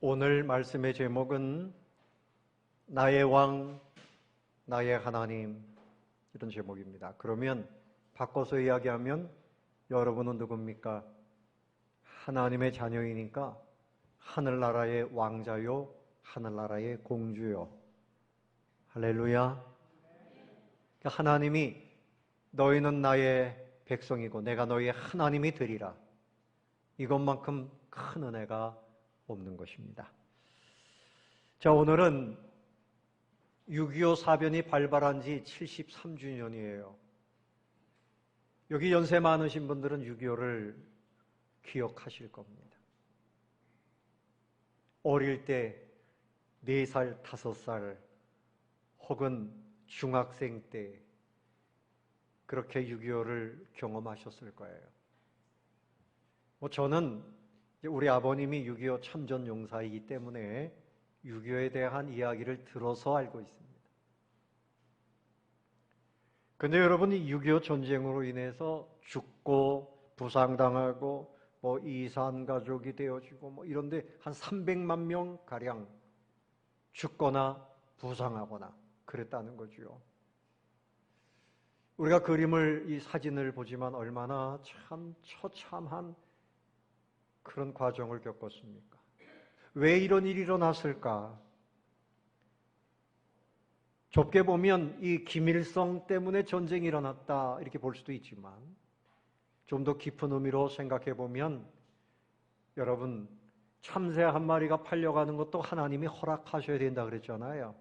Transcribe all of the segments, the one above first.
오늘 말씀의 제목은 나의 왕, 나의 하나님, 이런 제목입니다. 그러면 바꿔서 이야기하면 여러분은 누굽니까? 하나님의 자녀이니까 하늘나라의 왕자요, 하늘나라의 공주요. 할렐루야. 하나님이 너희는 나의 백성이고 내가 너희의 하나님이 되리라. 이것만큼 큰 은혜가 없는 것입니다. 자, 오늘은 6.25 사변이 발발한 지 73주년이에요. 여기 연세 많으신 분들은 6.25를 기억하실 겁니다. 어릴 때 4살, 5살 혹은 중학생 때 그렇게 6.25를 경험하셨을 거예요. 저는 우리 아버님이 6.25 참전용사이기 때문에 6.25에 대한 이야기를 들어서 알고 있습니다. 근데 여러분이 6.25 전쟁으로 인해서 죽고 부상당하고 이산가족이 되어지고 이런데 한 300만 명 가량 죽거나 부상하거나 그랬다는 거죠. 우리가 이 사진을 보지만 얼마나 참 처참한 그런 과정을 겪었습니까? 왜 이런 일이 일어났을까? 좁게 보면 이 김일성 때문에 전쟁이 일어났다 이렇게 볼 수도 있지만 좀 더 깊은 의미로 생각해 보면 여러분, 참새 한 마리가 팔려가는 것도 하나님이 허락하셔야 된다 그랬잖아요.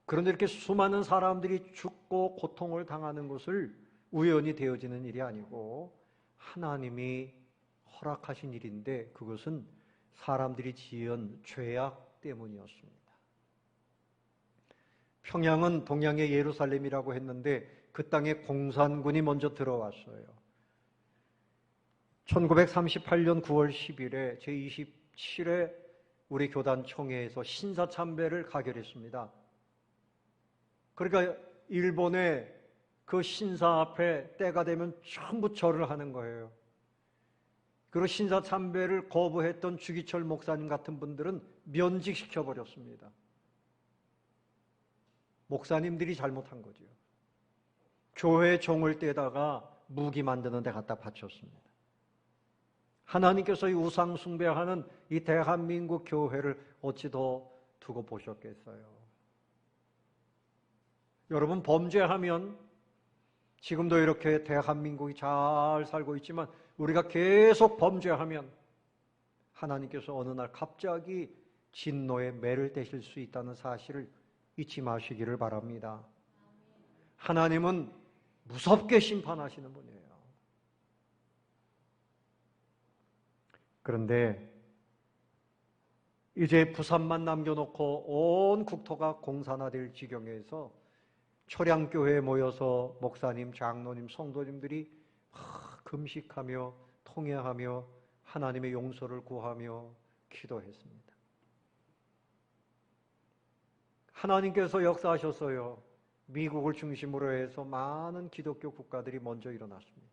그런데 이렇게 수많은 사람들이 죽고 고통을 당하는 것을 우연히 되어지는 일이 아니고 하나님이 허락하신 일인데 그것은 사람들이 지은 죄악 때문이었습니다. 평양은 동양의 예루살렘이라고 했는데 그 땅에 공산군이 먼저 들어왔어요. 1938년 9월 10일에 제27회 우리 교단 총회에서 신사참배를 가결했습니다. 그러니까 일본의 그 신사 앞에 때가 되면 전부 절을 하는 거예요. 그리고 신사참배를 거부했던 주기철 목사님 같은 분들은 면직시켜버렸습니다. 목사님들이 잘못한 거죠. 교회 종을 떼다가 무기 만드는 데 갖다 바쳤습니다. 하나님께서 이 우상 숭배하는 이 대한민국 교회를 어찌 더 두고 보셨겠어요? 여러분, 범죄하면 지금도 이렇게 대한민국이 잘 살고 있지만 우리가 계속 범죄하면 하나님께서 어느 날 갑자기 진노의 매를 떼실 수 있다는 사실을 잊지 마시기를 바랍니다. 하나님은 무섭게 심판하시는 분이에요. 그런데 이제 부산만 남겨놓고 온 국토가 공산화될 지경에서 초량교회에 모여서 목사님, 장로님, 성도님들이 금식하며 통회하며 하나님의 용서를 구하며 기도했습니다. 하나님께서 역사하셨어요. 미국을 중심으로 해서 많은 기독교 국가들이 먼저 일어났습니다.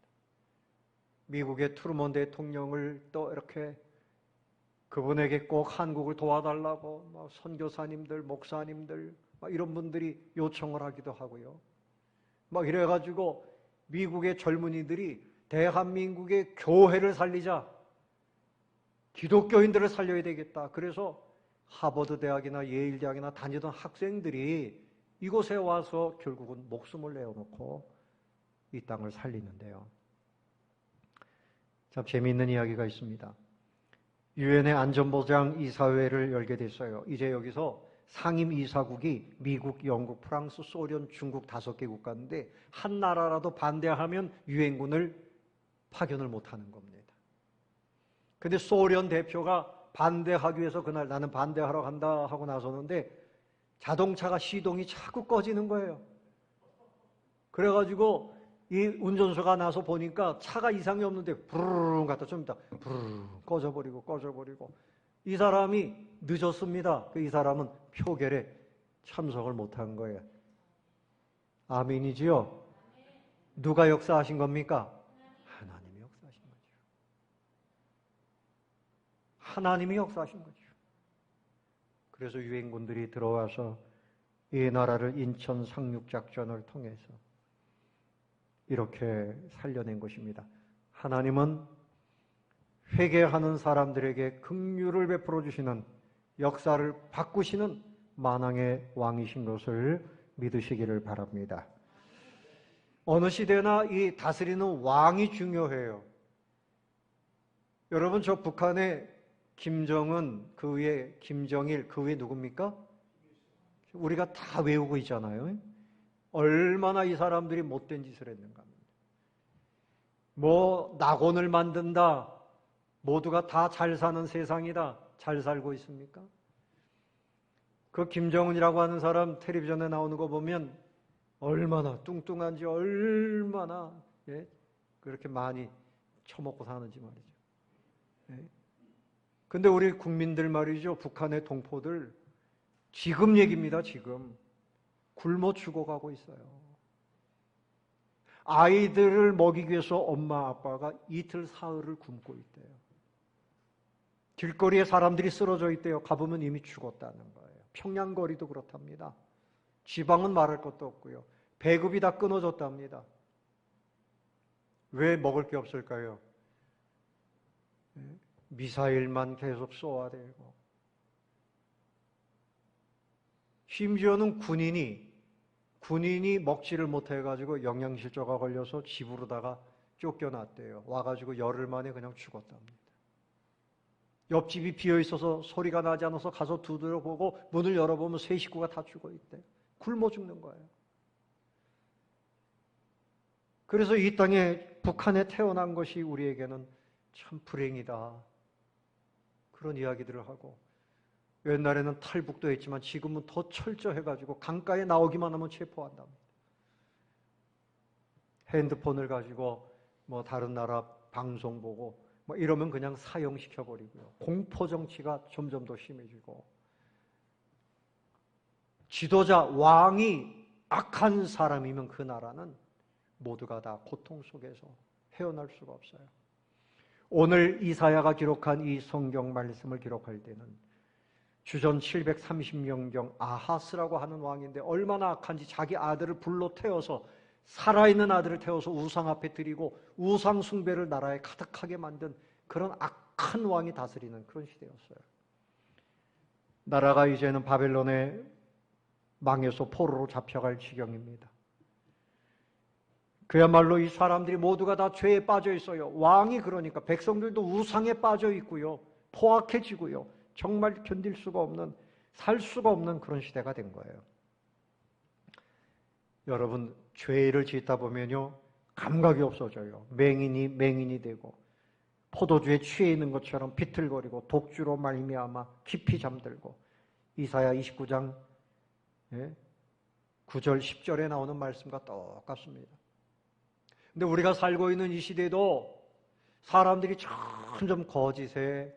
미국의 트루먼 대통령을 또 이렇게 그분에게 꼭 한국을 도와달라고 선교사님들, 목사님들 이런 분들이 요청을 하기도 하고요. 이래가지고 미국의 젊은이들이 대한민국의 교회를 살리자, 기독교인들을 살려야 되겠다. 그래서 하버드 대학이나 예일 대학이나 다니던 학생들이 이곳에 와서 결국은 목숨을 내어놓고 이 땅을 살리는데요. 참 재미있는 이야기가 있습니다. 유엔의 안전보장 이사회를 열게 됐어요. 이제 여기서 상임이사국이 미국, 영국, 프랑스, 소련, 중국 5개 국가인데 한 나라라도 반대하면 유엔군을 파견을 못하는 겁니다. 근데 소련 대표가 반대하기 위해서 그날 나는 반대하러 간다 하고 나섰는데 자동차가 시동이 자꾸 꺼지는 거예요. 그래가지고 이 운전수가 나서 보니까 차가 이상이 없는데 부르릉 갔다 좀 있다 부르릉 꺼져버리고 이 사람이 늦었습니다. 이 사람은 표결에 참석을 못한 거예요. 아멘이지요? 누가 역사하신 겁니까? 하나님이 역사하신 거죠. 하나님이 역사하신 거죠. 그래서 유엔군들이 들어와서 이 나라를 인천 상륙작전을 통해서 이렇게 살려낸 것입니다. 하나님은 회개하는 사람들에게 긍휼을 베풀어 주시는, 역사를 바꾸시는 만왕의 왕이신 것을 믿으시기를 바랍니다. 어느 시대나 이 다스리는 왕이 중요해요. 여러분, 저 북한의 김정은, 그 위에 김정일, 그 위에 누굽니까? 우리가 다 외우고 있잖아요. 얼마나 이 사람들이 못된 짓을 했는가. 뭐 낙원을 만든다, 모두가 다 잘 사는 세상이다. 잘 살고 있습니까? 그 김정은이라고 하는 사람 텔레비전에 나오는 거 보면 얼마나 뚱뚱한지, 얼마나 그렇게 많이 처먹고 사는지 말이죠. 근데 우리 국민들 말이죠, 북한의 동포들 지금 얘기입니다. 지금 굶어 죽어가고 있어요. 아이들을 먹이기 위해서 엄마 아빠가 이틀 사흘을 굶고 있대요. 길거리에 사람들이 쓰러져 있대요. 가보면 이미 죽었다는 거예요. 평양거리도 그렇답니다. 지방은 말할 것도 없고요. 배급이 다 끊어졌답니다. 왜 먹을 게 없을까요? 미사일만 계속 쏘아대고, 심지어는 군인이 먹지를 못해가지고 영양실조가 걸려서 집으로다가 쫓겨났대요. 와가지고 열흘 만에 그냥 죽었답니다. 옆집이 비어있어서 소리가 나지 않아서 가서 두드려보고 문을 열어보면 세 식구가 다 죽어있대요. 굶어 죽는 거예요. 그래서 이 땅에, 북한에 태어난 것이 우리에게는 참 불행이다, 그런 이야기들을 하고, 옛날에는 탈북도 했지만 지금은 더 철저해가지고 강가에 나오기만 하면 체포한답니다. 핸드폰을 가지고 뭐 다른 나라 방송 보고 뭐 이러면 그냥 사형시켜버리고요. 공포정치가 점점 더 심해지고, 지도자, 왕이 악한 사람이면 그 나라는 모두가 다 고통 속에서 헤어날 수가 없어요. 오늘 이사야가 기록한 이 성경 말씀을 기록할 때는 주전 730년경 아하스라고 하는 왕인데 얼마나 악한지, 자기 아들을 불로 태워서, 살아있는 아들을 태워서 우상 앞에 드리고 우상 숭배를 나라에 가득하게 만든 그런 악한 왕이 다스리는 그런 시대였어요. 나라가 이제는 바벨론에 망해서 포로로 잡혀갈 지경입니다. 그야말로 이 사람들이 모두가 다 죄에 빠져 있어요. 왕이 그러니까 백성들도 우상에 빠져 있고요, 포악해지고요, 정말 견딜 수가 없는, 살 수가 없는 그런 시대가 된 거예요. 여러분, 죄를 짓다 보면요, 감각이 없어져요. 맹인이 되고, 포도주에 취해 있는 것처럼 비틀거리고, 독주로 말미암아 깊이 잠들고. 이사야 29장 9절 10절에 나오는 말씀과 똑같습니다. 근데 우리가 살고 있는 이 시대도 사람들이 점점 거짓에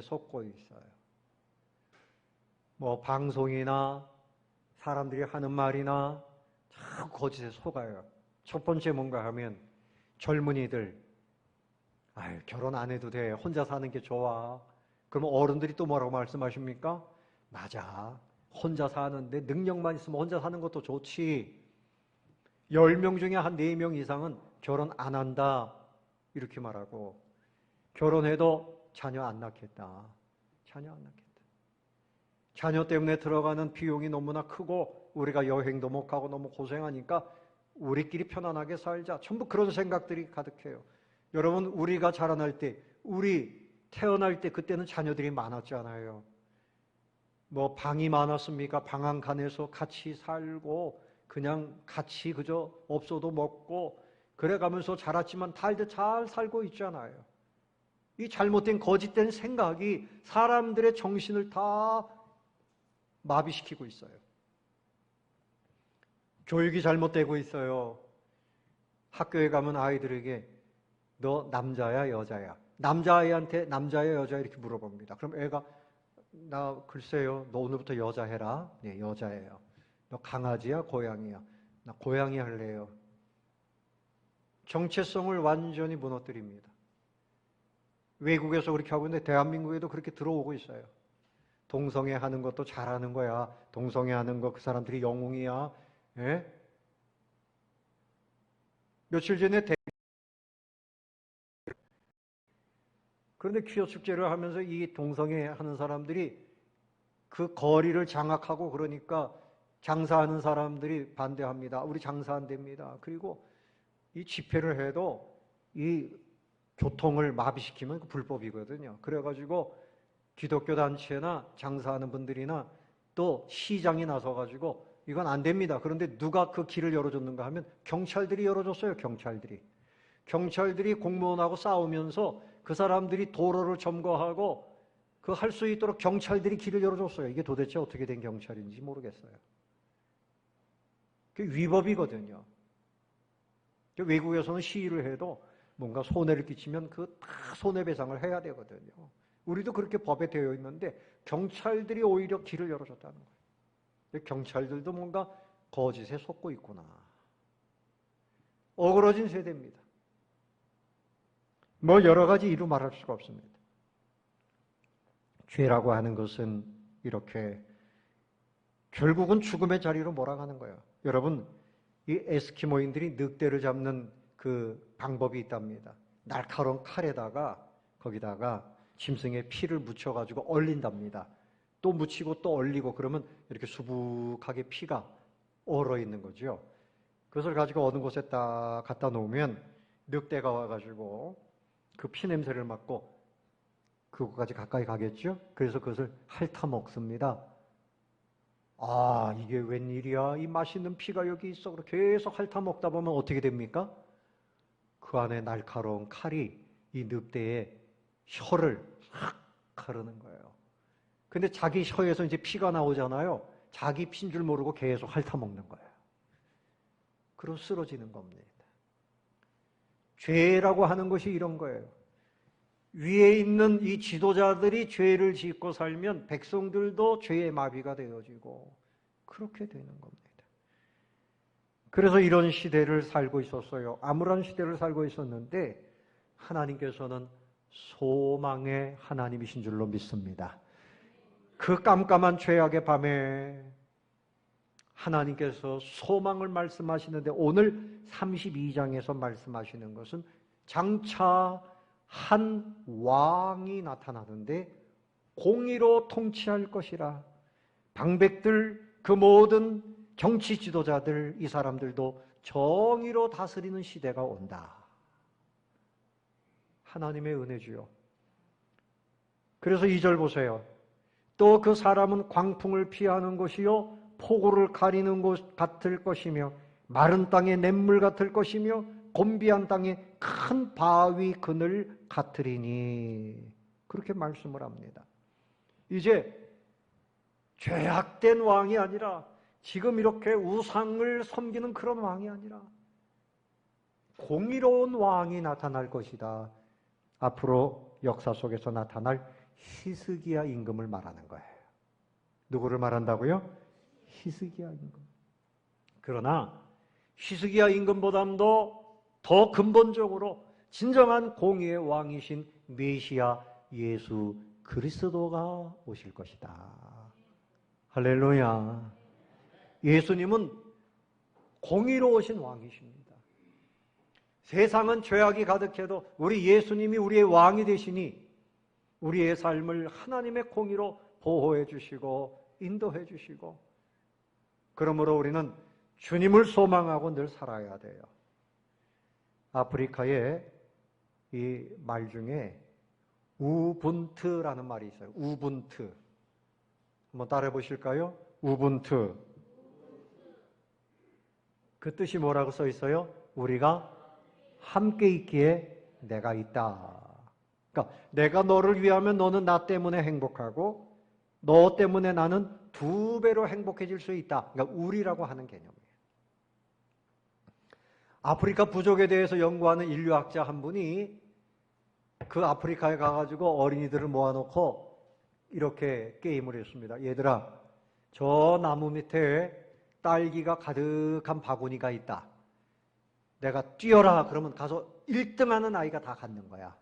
속고 있어요. 뭐 방송이나 사람들이 하는 말이나 참 거짓에 속아요. 첫 번째 뭔가 하면 젊은이들, 아유, 결혼 안 해도 돼, 혼자 사는 게 좋아. 그러면 어른들이 또 뭐라고 말씀하십니까? 맞아, 혼자 사는데 능력만 있으면 혼자 사는 것도 좋지. 10명 중에 한 4명 이상은 결혼 안 한다, 이렇게 말하고, 결혼해도 자녀 안 낳겠다. 자녀 때문에 들어가는 비용이 너무나 크고 우리가 여행도 못 가고 너무 고생하니까 우리끼리 편안하게 살자. 전부 그런 생각들이 가득해요. 여러분, 우리가 자라날 때, 우리 태어날 때 그때는 자녀들이 많았잖아요. 뭐 방이 많았습니까? 방 한 칸에서 같이 살고 그냥 같이 그저 없어도 먹고 그래가면서 자랐지만 다들 잘 살고 있잖아요. 이 잘못된 거짓된 생각이 사람들의 정신을 다 마비시키고 있어요. 교육이 잘못되고 있어요. 학교에 가면 아이들에게 너 남자야 여자야? 남자아이한테 남자야 여자야 이렇게 물어봅니다. 그럼 애가 나 글쎄요, 너 오늘부터 여자 해라. 네, 여자예요. 너 강아지야 고양이야? 나 고양이 할래요. 정체성을 완전히 무너뜨립니다. 외국에서 그렇게 하고 있는데 대한민국에도 그렇게 들어오고 있어요. 동성애 하는 것도 잘하는 거야. 동성애 하는 거 그 사람들이 영웅이야. 예? 며칠 전에 그런데 퀴어 축제를 하면서 이 동성애 하는 사람들이 그 거리를 장악하고 그러니까 장사하는 사람들이 반대합니다. 우리 장사 안 됩니다. 그리고 이 집회를 해도 이 교통을 마비시키면 불법이거든요. 그래가지고 기독교 단체나 장사하는 분들이나 또 시장이 나서가지고 이건 안 됩니다. 그런데 누가 그 길을 열어줬는가 하면 경찰들이 열어줬어요. 경찰들이 공무원하고 싸우면서 그 사람들이 도로를 점거하고 그 할 수 있도록 경찰들이 길을 열어줬어요. 이게 도대체 어떻게 된 경찰인지 모르겠어요. 그게 위법이거든요. 외국에서는 시위를 해도 뭔가 손해를 끼치면 그 다 손해배상을 해야 되거든요. 우리도 그렇게 법에 되어 있는데 경찰들이 오히려 길을 열어줬다는 거예요. 경찰들도 뭔가 거짓에 속고 있구나. 어그러진 세대입니다. 뭐 여러 가지 이루 말할 수가 없습니다. 죄라고 하는 것은 이렇게 결국은 죽음의 자리로 몰아가는 거예요. 여러분, 이 에스키모인들이 늑대를 잡는 그 방법이 있답니다. 날카로운 칼에다가 거기다가 짐승의 피를 묻혀가지고 얼린답니다. 또 묻히고 또 얼리고 그러면 이렇게 수북하게 피가 얼어 있는 거죠. 그것을 가지고 어느 곳에 딱 갖다 놓으면 늑대가 와가지고 그 피 냄새를 맡고 그곳까지 가까이 가겠죠. 그래서 그것을 핥아 먹습니다. 아, 이게 웬일이야? 이 맛있는 피가 여기 있어. 그렇게 계속 핥아 먹다 보면 어떻게 됩니까? 그 안에 날카로운 칼이 이 늑대의 혀를 확 가르는 거예요. 근데 자기 혀에서 이제 피가 나오잖아요. 자기 피인 줄 모르고 계속 핥아 먹는 거예요. 그리고 쓰러지는 겁니다. 죄라고 하는 것이 이런 거예요. 위에 있는 이 지도자들이 죄를 짓고 살면 백성들도 죄의 마비가 되어지고 그렇게 되는 겁니다. 그래서 이런 시대를 살고 있었어요. 암울한 시대를 살고 있었는데 하나님께서는 소망의 하나님이신 줄로 믿습니다. 그 깜깜한 죄악의 밤에 하나님께서 소망을 말씀하시는데 오늘 32장에서 말씀하시는 것은 장차 한 왕이 나타나는데 공의로 통치할 것이라. 방백들, 그 모든 정치 지도자들, 이 사람들도 정의로 다스리는 시대가 온다. 하나님의 은혜주요. 그래서 2절 보세요. 또 그 사람은 광풍을 피하는 것이요 폭우를 가리는 것 같을 것이며 마른 땅의 냇물 같을 것이며 곤비한 땅에 큰 바위 그늘 같으리니 그렇게 말씀을 합니다. 이제 죄악된 왕이 아니라 지금 이렇게 우상을 섬기는 그런 왕이 아니라 공의로운 왕이 나타날 것이다. 앞으로 역사 속에서 나타날 히스기야 임금을 말하는 거예요. 누구를 말한다고요? 히스기야 임금. 그러나 히스기야 임금보다도 더 근본적으로 진정한 공의의 왕이신 메시아 예수 그리스도가 오실 것이다. 할렐루야. 예수님은 공의로우신 왕이십니다. 세상은 죄악이 가득해도 우리 예수님이 우리의 왕이 되시니 우리의 삶을 하나님의 공의로 보호해 주시고 인도해 주시고 그러므로 우리는 주님을 소망하고 늘 살아야 돼요. 아프리카에 이 말 중에 우분투라는 말이 있어요. 우분투. 한번 따라해 보실까요? 우분투. 그 뜻이 뭐라고 써 있어요? 우리가 함께 있기에 내가 있다. 그러니까 내가 너를 위하면 너는 나 때문에 행복하고 너 때문에 나는 2배로 행복해질 수 있다. 그러니까 우리라고 하는 개념이에요. 아프리카 부족에 대해서 연구하는 인류학자 한 분이 그 아프리카에 가가지고 어린이들을 모아놓고 이렇게 게임을 했습니다. 얘들아, 저 나무 밑에 딸기가 가득한 바구니가 있다. 내가 뛰어라 그러면 가서 1등하는 아이가 다 갖는 거야.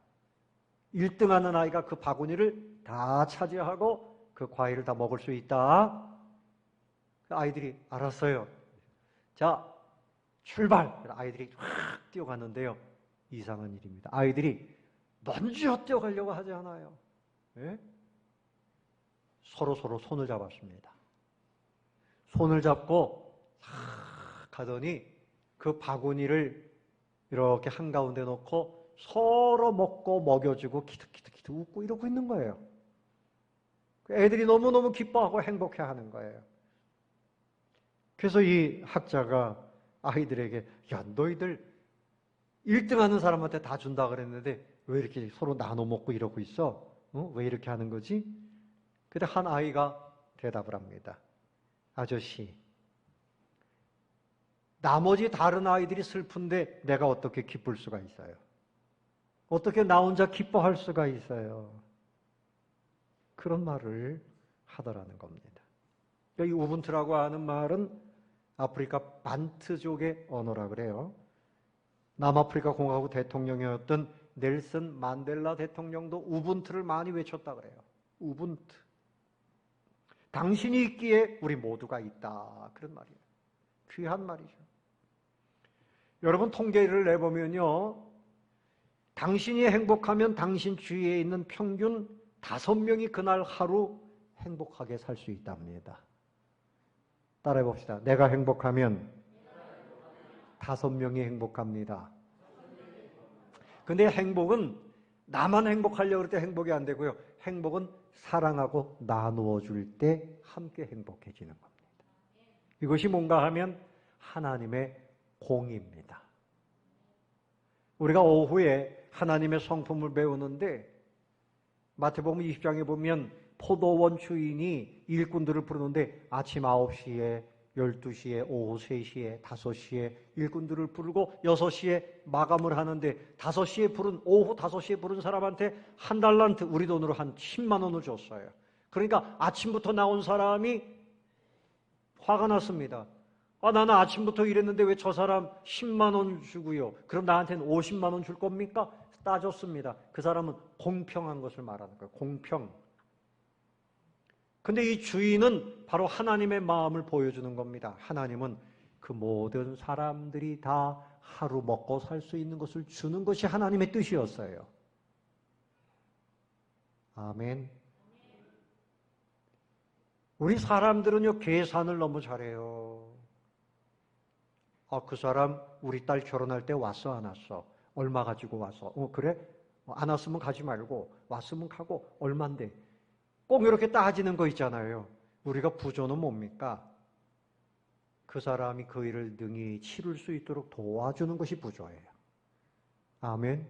1등하는 아이가 그 바구니를 다 차지하고 그 그 과일을 다 먹을 수 있다. 아이들이 알았어요. 자, 출발! 아이들이 확 뛰어갔는데요. 이상한 일입니다. 아이들이 먼저 뛰어가려고 하지 않아요. 예? 서로 손을 잡았습니다. 손을 잡고 가더니 그 바구니를 이렇게 한가운데 놓고 서로 먹고 먹여주고 키득키득 웃고 이러고 있는 거예요. 애들이 너무너무 기뻐하고 행복해하는 거예요. 그래서 이 학자가 아이들에게 야, 너희들 1등 하는 사람한테 다 준다 그랬는데 왜 이렇게 서로 나눠 먹고 이러고 있어? 왜 이렇게 하는 거지? 근데 한 아이가 대답을 합니다. 아저씨, 나머지 다른 아이들이 슬픈데 내가 어떻게 기쁠 수가 있어요? 어떻게 나 혼자 기뻐할 수가 있어요? 그런 말을 하더라는 겁니다. 이 우분투라고 하는 말은 아프리카 반트족의 언어라 그래요. 남아프리카 공화국 대통령이었던 넬슨 만델라 대통령도 우분투를 많이 외쳤다 그래요. 우분투. 당신이 있기에 우리 모두가 있다. 그런 말이에요. 귀한 말이죠. 여러분 통계를 내보면요. 당신이 행복하면 당신 주위에 있는 평균 5명이 그날 하루 행복하게 살 수 있답니다. 따라해 봅시다. 내가 행복하면 5명이 행복합니다. 근데 행복은 나만 행복하려고 할 때 행복이 안 되고요. 행복은 사랑하고 나누어 줄 때 함께 행복해지는 겁니다. 이것이 뭔가 하면 하나님의 공입니다. 우리가 오후에 하나님의 성품을 배우는데 마태복음 20장에 보면 포도원 주인이 일꾼들을 부르는데 아침 9시에, 12시에, 오후 3시에, 5시에 일꾼들을 부르고 6시에 마감을 하는데 5시에 부른, 오후 5시에 부른 사람한테 한 달란트, 우리 돈으로 한 10만 원을 줬어요. 그러니까 아침부터 나온 사람이 화가 났습니다. 나는 아침부터 일했는데 왜 저 사람 10만 원 주고요. 그럼 나한테는 50만 원 줄 겁니까? 따졌습니다. 그 사람은 공평한 것을 말하는 거예요. 공평. 근데 이 주인은 바로 하나님의 마음을 보여주는 겁니다. 하나님은 그 모든 사람들이 다 하루 먹고 살 수 있는 것을 주는 것이 하나님의 뜻이었어요. 아멘. 우리 사람들은요, 계산을 너무 잘해요. 그 사람 우리 딸 결혼할 때 왔어 안 왔어? 얼마 가지고 왔어? 그래? 안 왔으면 가지 말고 왔으면 가고 얼만데? 꼭 이렇게 따지는 거 있잖아요. 우리가 부조는 뭡니까? 그 사람이 그 일을 능히 치룰 수 있도록 도와주는 것이 부조예요. 아멘.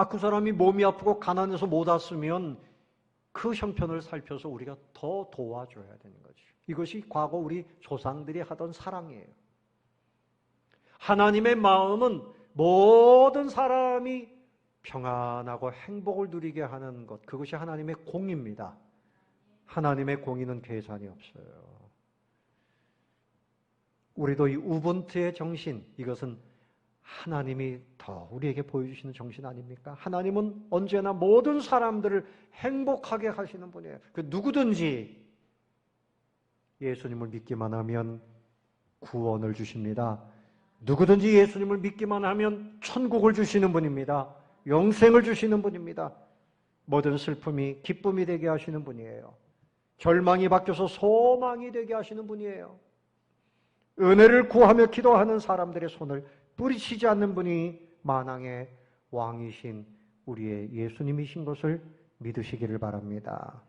그 사람이 몸이 아프고 가난해서 못 왔으면 그 형편을 살펴서 우리가 더 도와줘야 되는 거죠. 이것이 과거 우리 조상들이 하던 사랑이에요. 하나님의 마음은 모든 사람이 평안하고 행복을 누리게 하는 것, 그것이 하나님의 공입니다. 하나님의 공의는 계산이 없어요. 우리도 이 우분투의 정신, 이것은 하나님이 더 우리에게 보여주시는 정신 아닙니까? 하나님은 언제나 모든 사람들을 행복하게 하시는 분이에요. 누구든지 예수님을 믿기만 하면 구원을 주십니다. 누구든지 예수님을 믿기만 하면 천국을 주시는 분입니다. 영생을 주시는 분입니다. 모든 슬픔이 기쁨이 되게 하시는 분이에요. 절망이 바뀌어서 소망이 되게 하시는 분이에요. 은혜를 구하며 기도하는 사람들의 손을 뿌리치지 않는 분이 만왕의 왕이신 우리의 예수님이신 것을 믿으시기를 바랍니다.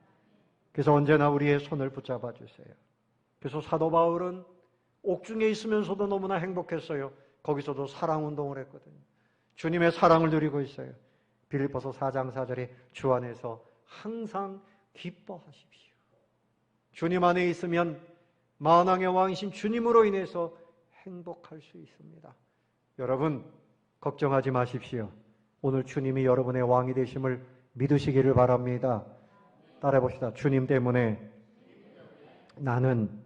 그래서 언제나 우리의 손을 붙잡아 주세요. 그래서 사도 바울은 옥중에 있으면서도 너무나 행복했어요. 거기서도 사랑운동을 했거든요. 주님의 사랑을 누리고 있어요. 빌립보서 4장 4절에 주 안에서 항상 기뻐하십시오. 주님 안에 있으면 만왕의 왕이신 주님으로 인해서 행복할 수 있습니다. 여러분 걱정하지 마십시오. 오늘 주님이 여러분의 왕이 되심을 믿으시기를 바랍니다. 따라해 봅시다. 주님 때문에 나는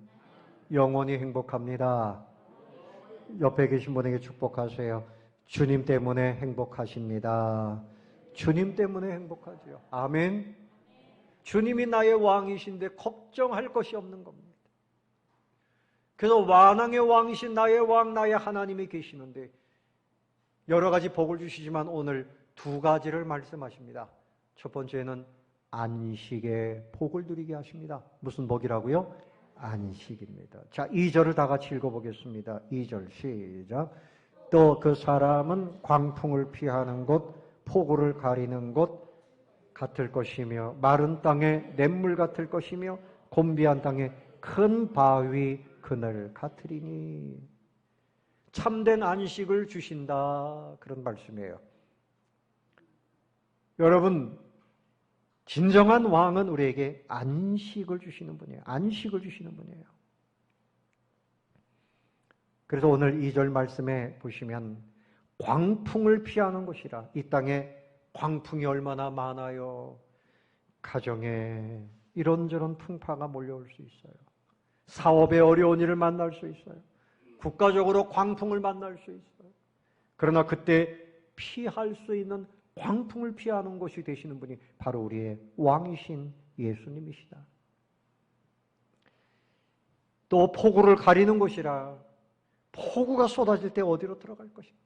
영원히 행복합니다. 옆에 계신 분에게 축복하세요. 주님 때문에 행복하십니다. 주님 때문에 행복하지요. 아멘. 주님이 나의 왕이신데 걱정할 것이 없는 겁니다. 그래서 만왕의 왕이신 나의 왕, 나의 하나님이 계시는데 여러 가지 복을 주시지만 오늘 두 가지를 말씀하십니다. 첫 번째는 안식의 복을 누리게 하십니다. 무슨 복이라고요? 안식입니다. 자, 2절을 다 같이 읽어보겠습니다. 2절 시작. 또 그 사람은 광풍을 피하는 곳, 폭우를 가리는 곳 같을 것이며 마른 땅에 냇물 같을 것이며 곤비한 땅에 큰 바위 그늘 같으리니. 참된 안식을 주신다, 그런 말씀이에요. 여러분, 진정한 왕은 우리에게 안식을 주시는 분이에요. 안식을 주시는 분이에요. 그래서 오늘 2절 말씀에 보시면 광풍을 피하는 곳이라. 이 땅에 광풍이 얼마나 많아요. 가정에 이런저런 풍파가 몰려올 수 있어요. 사업에 어려운 일을 만날 수 있어요. 국가적으로 광풍을 만날 수 있어요. 그러나 그때 피할 수 있는 광풍을 피하는 것이 되시는 분이 바로 우리의 왕이신 예수님이시다. 또 폭우를 가리는 곳이라. 폭우가 쏟아질 때 어디로 들어갈 것인가?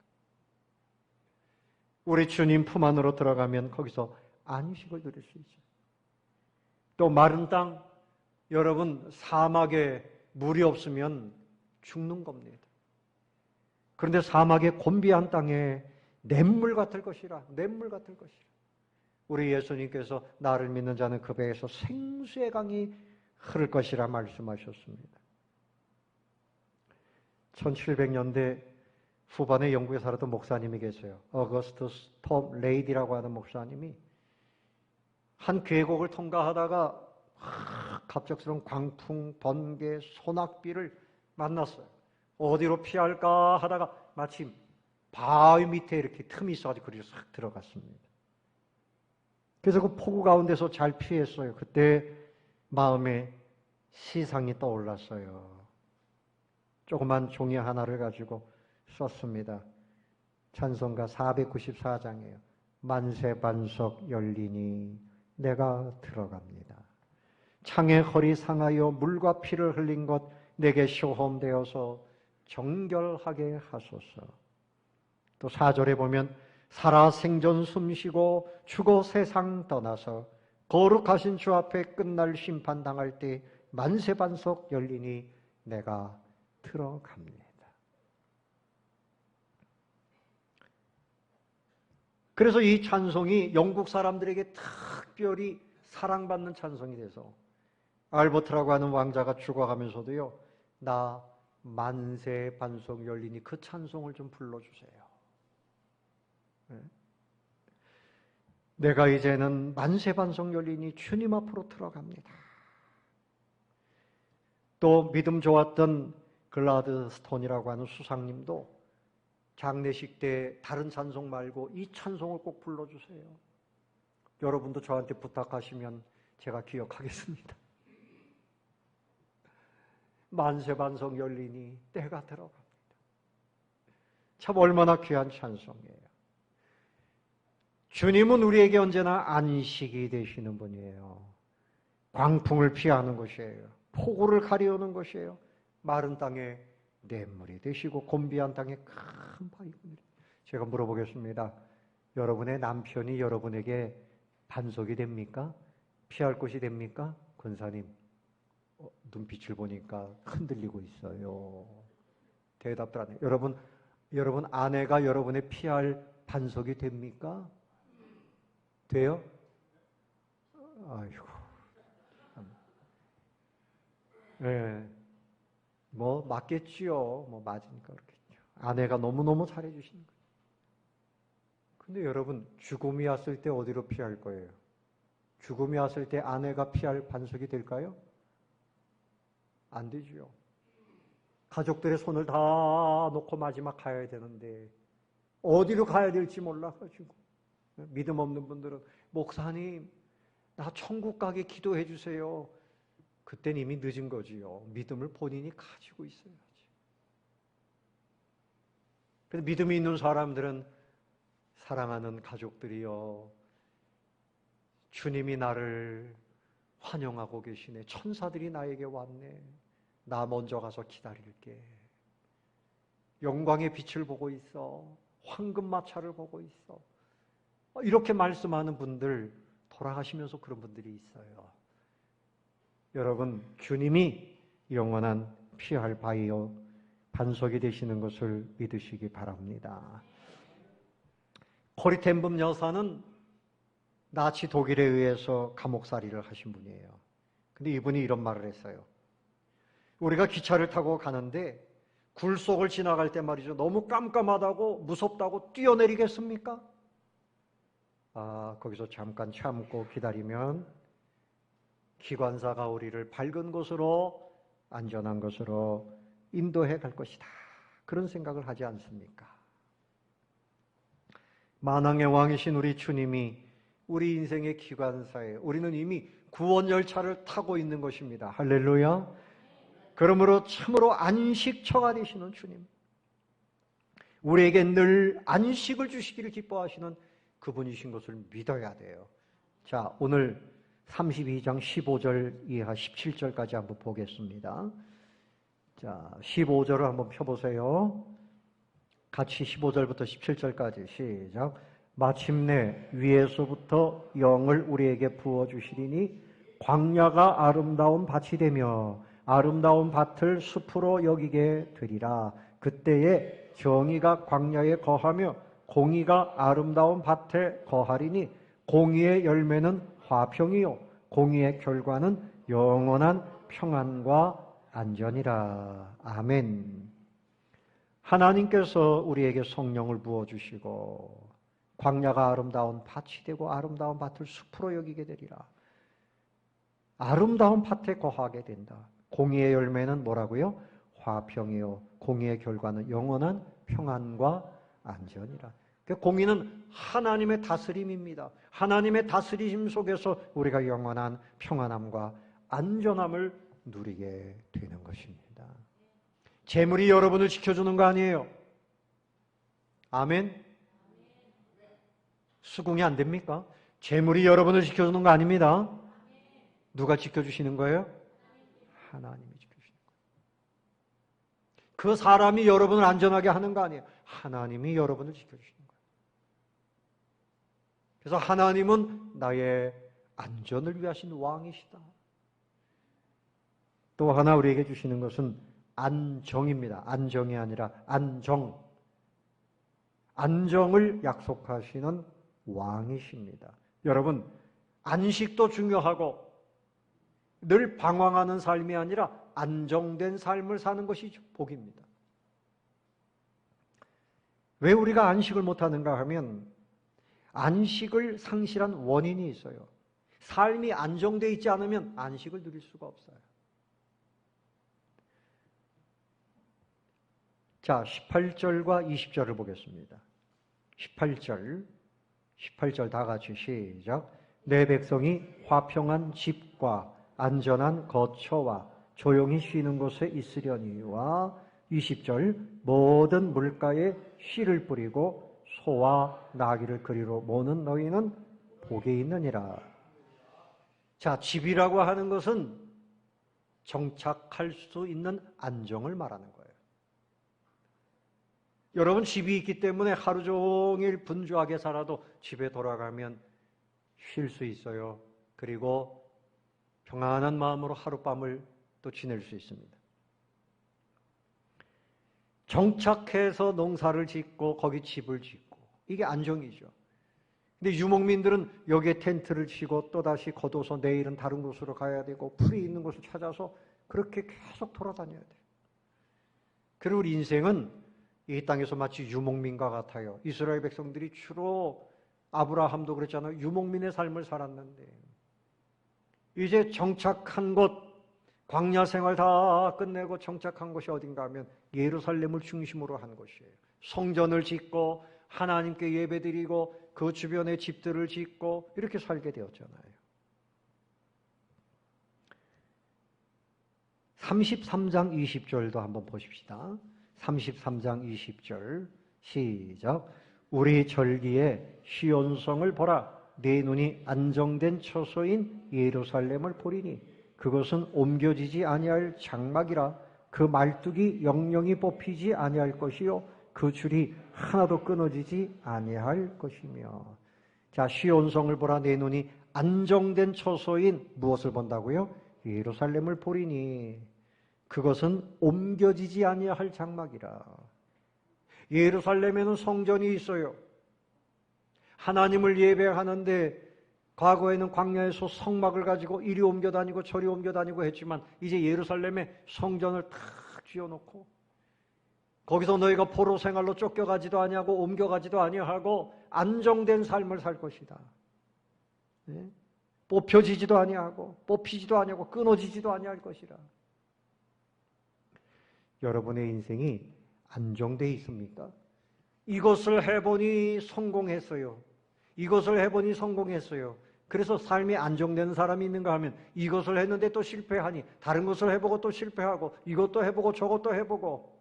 우리 주님 품 안으로 들어가면 거기서 안식을 누릴 수 있어요. 또 마른 땅, 여러분 사막에 물이 없으면 죽는 겁니다. 그런데 사막의 곤비한 땅에 냇물 같을 것이라, 냇물 같을 것이라. 우리 예수님께서 나를 믿는 자는 그 배에서 생수의 강이 흐를 것이라 말씀하셨습니다. 1700년대 후반에 영국에 살았던 목사님이 계세요. 어거스터스 톰 레이디라고 하는 목사님이 한 계곡을 통과하다가 갑작스러운 광풍, 번개, 소낙비를 만났어요. 어디로 피할까 하다가 마침 바위 밑에 이렇게 틈이 있어가지고 거기로 싹 들어갔습니다. 그래서 그 폭우 가운데서 잘 피했어요. 그때 마음에 시상이 떠올랐어요. 조그만 종이 하나를 가지고 썼습니다. 찬송가 494장이에요. 만세반석 열리니 내가 들어갑니다. 창에 허리 상하여 물과 피를 흘린 것 내게 시험되어서 정결하게 하소서. 또 4절에 보면 살아 생전 숨쉬고 죽어 세상 떠나서 거룩하신 주 앞에 끝날 심판당할 때 만세반석 열리니 내가 들어갑니다. 그래서 이 찬송이 영국 사람들에게 특별히 사랑받는 찬송이 돼서 알버트라고 하는 왕자가 죽어가면서도요, 나 만세 반석 열리니 그 찬송을 좀 불러주세요. 네. 내가 이제는 만세 반석 열리니 주님 앞으로 들어갑니다. 또 믿음 좋았던 글라드 스톤이라고 하는 수상님도 장례식 때 다른 찬송 말고 이 찬송을 꼭 불러주세요. 여러분도 저한테 부탁하시면 제가 기억하겠습니다. 만세반석 열리니 때가 들어갑니다. 참 얼마나 귀한 찬송이에요. 주님은 우리에게 언제나 안식이 되시는 분이에요. 광풍을 피하는 것이에요. 폭우를 가리우는 것이에요. 마른 땅에 냇물이 되시고 곤비한 땅에 큰 바위군이. 제가 물어보겠습니다. 여러분의 남편이 여러분에게 반석이 됩니까? 피할 곳이 됩니까? 권사님, 눈빛을 보니까 흔들리고 있어요. 대답도 안 해요. 여러분 아내가 여러분의 피할 반석이 됩니까? 돼요? 아이고. 네. 뭐 맞겠지요. 뭐 맞으니까 그렇겠죠. 아내가 너무너무 잘해주시는 거예요. 근데 여러분, 죽음이 왔을 때 어디로 피할 거예요? 죽음이 왔을 때 아내가 피할 반석이 될까요? 안 되지요. 가족들의 손을 다 놓고 마지막 가야 되는데 어디로 가야 될지 몰라가지고 믿음 없는 분들은 목사님, 나 천국 가게 기도해 주세요. 그땐 이미 늦은 거지요. 믿음을 본인이 가지고 있어야지. 그래서 믿음이 있는 사람들은 사랑하는 가족들이요, 주님이 나를 환영하고 계시네. 천사들이 나에게 왔네. 나 먼저 가서 기다릴게. 영광의 빛을 보고 있어. 황금마차를 보고 있어. 이렇게 말씀하는 분들, 돌아가시면서 그런 분들이 있어요. 여러분, 주님이 영원한 피할 바이요 반석이 되시는 것을 믿으시기 바랍니다. 코리텐붐 여사는 나치 독일에 의해서 감옥살이를 하신 분이에요. 근데 이분이 이런 말을 했어요. 우리가 기차를 타고 가는데 굴 속을 지나갈 때 말이죠. 너무 깜깜하다고 무섭다고 뛰어내리겠습니까? 거기서 잠깐 참고 기다리면 기관사가 우리를 밝은 곳으로, 안전한 곳으로 인도해 갈 것이다. 그런 생각을 하지 않습니까? 만왕의 왕이신 우리 주님이 우리 인생의 기관사에 우리는 이미 구원 열차를 타고 있는 것입니다. 할렐루야. 그러므로 참으로 안식처가 되시는 주님, 우리에게 늘 안식을 주시기를 기뻐하시는 그분이신 것을 믿어야 돼요. 자, 오늘 32장 15절 이하 17절까지 한번 보겠습니다. 자, 15절을 한번 펴보세요. 같이 15절부터 17절까지 시작. 마침내 위에서부터 영을 우리에게 부어주시리니 광야가 아름다운 밭이 되며 아름다운 밭을 숲으로 여기게 되리라. 그때에 정의가 광야에 거하며 공의가 아름다운 밭에 거하리니 공의의 열매는 화평이요 공의의 결과는 영원한 평안과 안전이라. 아멘. 하나님께서 우리에게 성령을 부어주시고 광야가 아름다운 밭이 되고 아름다운 밭을 숲으로 여기게 되리라. 아름다운 밭에 거하게 된다. 공의의 열매는 뭐라고요? 화평이요 공의의 결과는 영원한 평안과 안전이라. 공의는 하나님의 다스림입니다. 하나님의 다스림 속에서 우리가 영원한 평안함과 안전함을 누리게 되는 것입니다. 재물이 여러분을 지켜주는 거 아니에요. 아멘. 수긍이 안 됩니까? 재물이 여러분을 지켜주는 거 아닙니다. 누가 지켜주시는 거예요? 하나님이 지켜주시는 거예요. 그 사람이 여러분을 안전하게 하는 거 아니에요. 하나님이 여러분을 지켜주시는 거예요. 그래서 하나님은 나의 안전을 위하신 왕이시다. 또 하나 우리에게 주시는 것은 안정입니다. 안정이 아니라 안정. 안정을 약속하시는 왕이십니다. 여러분, 안식도 중요하고 늘 방황하는 삶이 아니라 안정된 삶을 사는 것이 복입니다. 왜 우리가 안식을 못하는가 하면 안식을 상실한 원인이 있어요. 삶이 안정되어 있지 않으면 안식을 누릴 수가 없어요. 자, 18절과 20절을 보겠습니다. 18절 다 같이 시작. 내 백성이 화평한 집과 안전한 거처와 조용히 쉬는 곳에 있으려니와 20절 모든 물가에 씨를 뿌리고 소와 나귀를 그리로 모는 너희는 복이 있느니라. 자, 집이라고 하는 것은 정착할 수 있는 안정을 말하는 거예요. 여러분, 집이 있기 때문에 하루 종일 분주하게 살아도 집에 돌아가면 쉴 수 있어요. 그리고 평안한 마음으로 하룻밤을 또 지낼 수 있습니다. 정착해서 농사를 짓고 거기 집을 짓고 이게 안정이죠. 근데 유목민들은 여기에 텐트를 치고 또다시 걷어서 내일은 다른 곳으로 가야 되고 풀이 있는 곳을 찾아서 그렇게 계속 돌아다녀야 돼요. 그리고 우리 인생은 이 땅에서 마치 유목민과 같아요. 이스라엘 백성들이 주로 아브라함도 그랬잖아요. 유목민의 삶을 살았는데 이제 정착한 곳, 광야 생활 다 끝내고 정착한 곳이 어딘가 하면 예루살렘을 중심으로 한 곳이에요. 성전을 짓고 하나님께 예배드리고 그 주변에 집들을 짓고 이렇게 살게 되었잖아요. 33장 20절도 한번 보십시다. 33장 20절 시작. 우리 절기에 시온성을 보라. 내 눈이 안정된 처소인 예루살렘을 보리니 그것은 옮겨지지 아니할 장막이라. 그 말뚝이 영영이 뽑히지 아니할 것이요 그 줄이 하나도 끊어지지 아니할 것이며. 자, 시온성을 보라. 내 눈이 안정된 처소인 무엇을 본다고요? 예루살렘을 보리니 그것은 옮겨지지 아니할 장막이라. 예루살렘에는 성전이 있어요. 하나님을 예배하는데 과거에는 광야에서 성막을 가지고 이리 옮겨 다니고 저리 옮겨 다니고 했지만 이제 예루살렘에 성전을 탁 지어놓고 거기서 너희가 포로 생활로 쫓겨가지도 아니하고 옮겨가지도 아니하고 안정된 삶을 살 것이다. 네? 뽑혀지지도 아니하고 뽑히지도 아니하고 끊어지지도 아니할 것이라. 여러분의 인생이 안정되어 있습니까? 이것을 해보니 성공했어요. 이것을 해보니 성공했어요. 그래서 삶이 안정되는 사람이 있는가 하면 이것을 했는데 또 실패하니 다른 것을 해보고 또 실패하고 이것도 해보고 저것도 해보고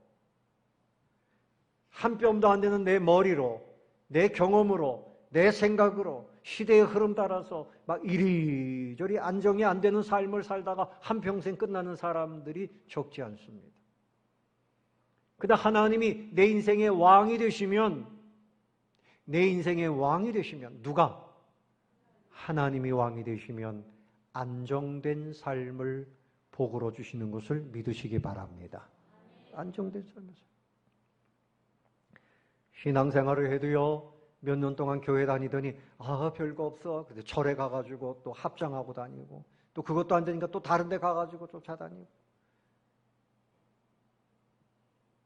한 뼘도 안 되는 내 머리로 내 경험으로 내 생각으로 시대의 흐름 따라서 막 이리저리 안정이 안 되는 삶을 살다가 한평생 끝나는 사람들이 적지 않습니다. 그러나 하나님이 내 인생의 왕이 되시면 누가? 하나님이 왕이 되시면 안정된 삶을 복으로 주시는 것을 믿으시기 바랍니다. 안정된 삶을. 신앙생활을 해도요, 몇 년 동안 교회 다니더니 별거 없어. 근데 절에 가가지고 또 합장하고 다니고 또 그것도 안 되니까 또 다른 데 가가지고 쫓아다니고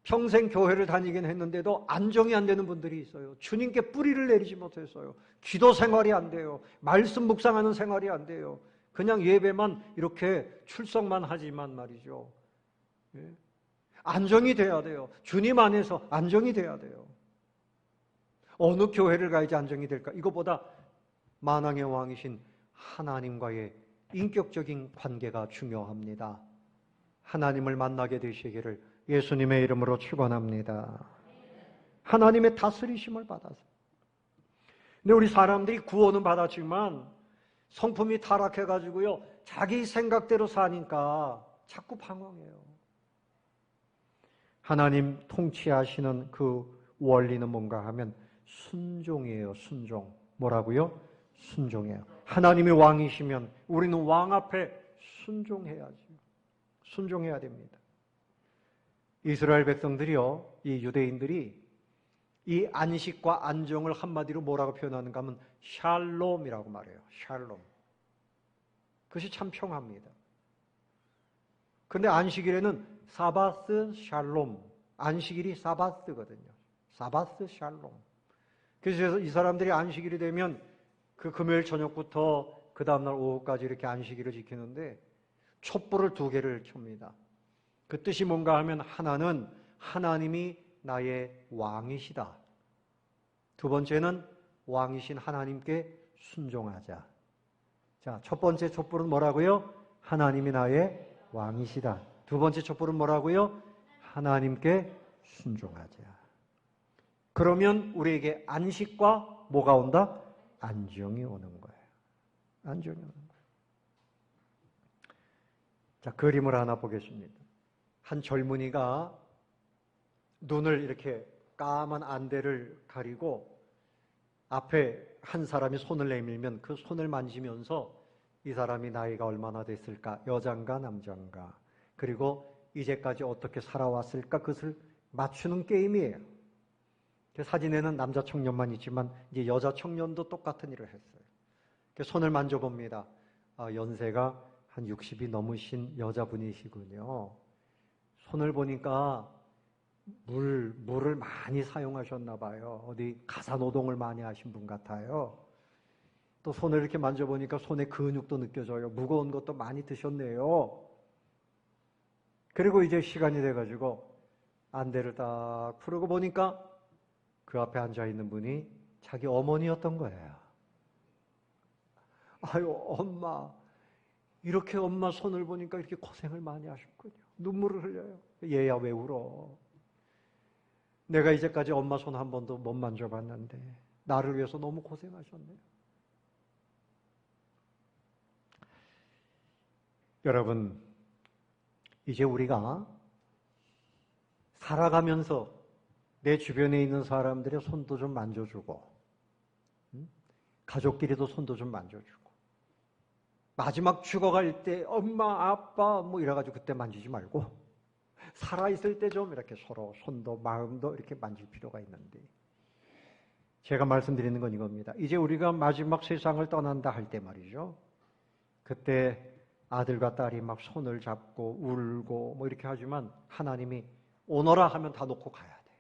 평생 교회를 다니긴 했는데도 안정이 안 되는 분들이 있어요. 주님께 뿌리를 내리지 못했어요. 기도 생활이 안 돼요. 말씀 묵상하는 생활이 안 돼요. 그냥 예배만 이렇게 출석만 하지만 말이죠. 예? 안정이 돼야 돼요. 주님 안에서 안정이 돼야 돼요. 어느 교회를 가야지 안정이 될까? 이것보다 만왕의 왕이신 하나님과의 인격적인 관계가 중요합니다. 하나님을 만나게 되시기를 예수님의 이름으로 축원합니다. 하나님의 다스리심을 받아서. 근데 우리 사람들이 구원은 받았지만 성품이 타락해가지고요, 자기 생각대로 사니까 자꾸 방황해요. 하나님 통치하시는 그 원리는 뭔가 하면 순종이에요. 순종. 뭐라고요? 순종이에요. 하나님이 왕이시면 우리는 왕 앞에 순종해야죠. 순종해야 됩니다. 이스라엘 백성들이요, 이 유대인들이 이 안식과 안정을 한마디로 뭐라고 표현하는가 하면 샬롬이라고 말해요. 샬롬. 그것이 참 평화입니다. 그런데 안식일에는 사바스 샬롬, 안식일이 사바스거든요. 사바스 샬롬. 그래서 이 사람들이 안식일이 되면 그 금요일 저녁부터 그 다음날 오후까지 이렇게 안식일을 지키는데 촛불을 2개를 켭니다. 그 뜻이 뭔가 하면 하나는 하나님이 나의 왕이시다. 두 번째는 왕이신 하나님께 순종하자. 자, 첫 번째 촛불은 뭐라고요? 하나님이 나의 왕이시다. 두 번째 촛불은 뭐라고요? 하나님께 순종하자. 그러면 우리에게 안식과 뭐가 온다? 안정이 오는 거예요. 안정이 오는 거예요. 자, 그림을 하나 보겠습니다. 한 젊은이가 눈을 이렇게 까만 안대를 가리고 앞에 한 사람이 손을 내밀면 그 손을 만지면서 이 사람이 나이가 얼마나 됐을까? 여잔가 남잔가? 그리고 이제까지 어떻게 살아왔을까? 그것을 맞추는 게임이에요. 그 사진에는 남자 청년만 있지만 이제 여자 청년도 똑같은 일을 했어요. 손을 만져봅니다. 연세가 한 60이 넘으신 여자분이시군요. 손을 보니까 물을 많이 사용하셨나 봐요. 어디 가사노동을 많이 하신 분 같아요. 또 손을 이렇게 만져보니까 손에 근육도 느껴져요. 무거운 것도 많이 드셨네요. 그리고 이제 시간이 돼가지고 안대를 딱 풀고 보니까 그 앞에 앉아있는 분이 자기 어머니였던 거예요. 아유, 엄마. 이렇게 엄마 손을 보니까 이렇게 고생을 많이 하셨군요. 눈물을 흘려요. 얘야, 왜 울어? 내가 이제까지 엄마 손 한 번도 못 만져봤는데 나를 위해서 너무 고생하셨네요. 여러분, 이제 우리가 살아가면서 내 주변에 있는 사람들의 손도 좀 만져주고, 가족끼리도 손도 좀 만져주고, 마지막 죽어갈 때 엄마, 아빠 뭐 이래가지고 그때 만지지 말고, 살아있을 때 좀 이렇게 서로 손도 마음도 이렇게 만질 필요가 있는데, 제가 말씀드리는 건 이겁니다. 이제 우리가 마지막 세상을 떠난다 할 때 말이죠. 그때 아들과 딸이 막 손을 잡고 울고 뭐 이렇게 하지만 하나님이 오너라 하면 다 놓고 가야 돼요.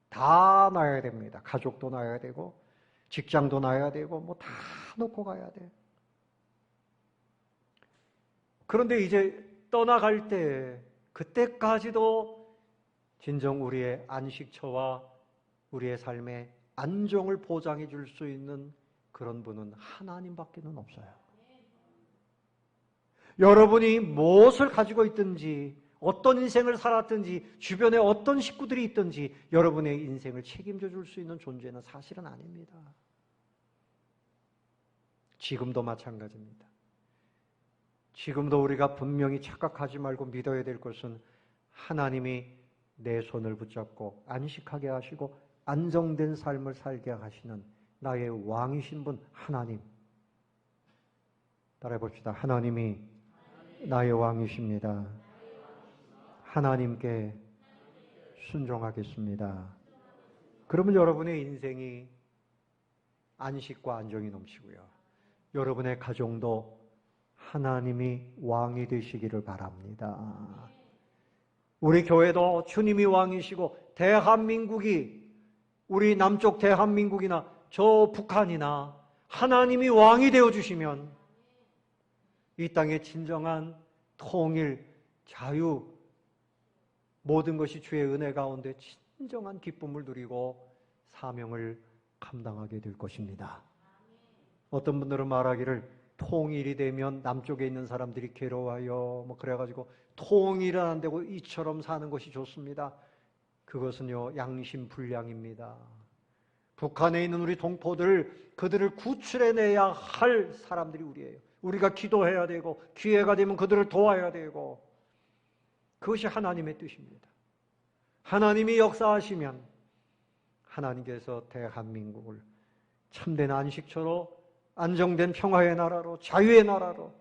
다 놔야 됩니다. 가족도 놔야 되고 직장도 놔야 되고 뭐 다 놓고 가야 돼요. 그런데 이제 떠나갈 때 그때까지도 진정 우리의 안식처와 우리의 삶의 안정을 보장해 줄 수 있는 그런 분은 하나님밖에는 없어요. 여러분이 무엇을 가지고 있든지 어떤 인생을 살았든지 주변에 어떤 식구들이 있든지 여러분의 인생을 책임져 줄 수 있는 존재는 사실은 아닙니다. 지금도 마찬가지입니다. 지금도 우리가 분명히 착각하지 말고 믿어야 될 것은 하나님이 내 손을 붙잡고 안식하게 하시고 안정된 삶을 살게 하시는 나의 왕이신 분 하나님. 따라해 봅시다. 하나님이 나의 왕이십니다. 하나님께 순종하겠습니다. 그러면 여러분의 인생이 안식과 안정이 넘치고요. 여러분의 가정도 하나님이 왕이 되시기를 바랍니다. 우리 교회도 주님이 왕이시고 대한민국이 우리 남쪽 대한민국이나 저 북한이나 하나님이 왕이 되어주시면 이 땅의 진정한 통일, 자유, 모든 것이 주의 은혜 가운데 진정한 기쁨을 누리고 사명을 감당하게 될 것입니다. 어떤 분들은 말하기를 통일이 되면 남쪽에 있는 사람들이 괴로워요. 뭐 그래가지고 통일은 안 되고 이처럼 사는 것이 좋습니다. 그것은요 양심불량입니다. 북한에 있는 우리 동포들 그들을 구출해내야 할 사람들이 우리예요. 우리가 기도해야 되고 기회가 되면 그들을 도와야 되고 그것이 하나님의 뜻입니다. 하나님이 역사하시면 하나님께서 대한민국을 참된 안식처로 안정된 평화의 나라로 자유의 나라로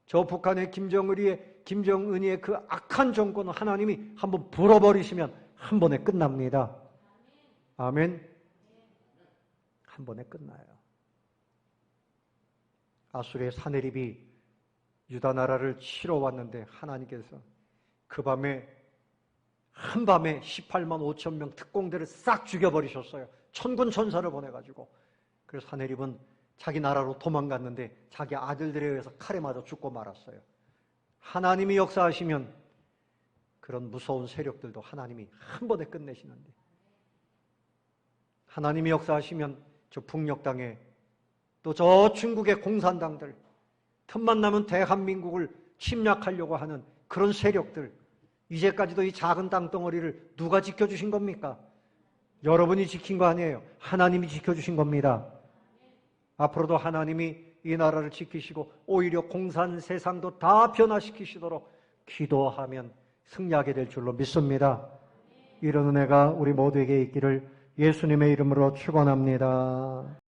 저 북한의 김정은이의 그 악한 정권을 하나님이 한번 불어버리시면 한 번에 끝납니다. 아멘. 한 번에 끝나요. 아수르의 사내립이 유다 나라를 치러 왔는데 하나님께서 그 밤에 한밤에 18만 5천 명 특공대를 싹 죽여버리셨어요. 천군 천사를 보내가지고. 그래서 사내립은 자기 나라로 도망갔는데 자기 아들들에 의해서 칼에 맞아 죽고 말았어요. 하나님이 역사하시면 그런 무서운 세력들도 하나님이 한 번에 끝내시는데 하나님이 역사하시면 저 북녘 땅에 또 저 중국의 공산당들 틈만 나면 대한민국을 침략하려고 하는 그런 세력들 이제까지도 이 작은 땅덩어리를 누가 지켜주신 겁니까? 여러분이 지킨 거 아니에요. 하나님이 지켜주신 겁니다. 앞으로도 하나님이 이 나라를 지키시고 오히려 공산 세상도 다 변화시키시도록 기도하면 승리하게 될 줄로 믿습니다. 이런 은혜가 우리 모두에게 있기를 예수님의 이름으로 축원합니다.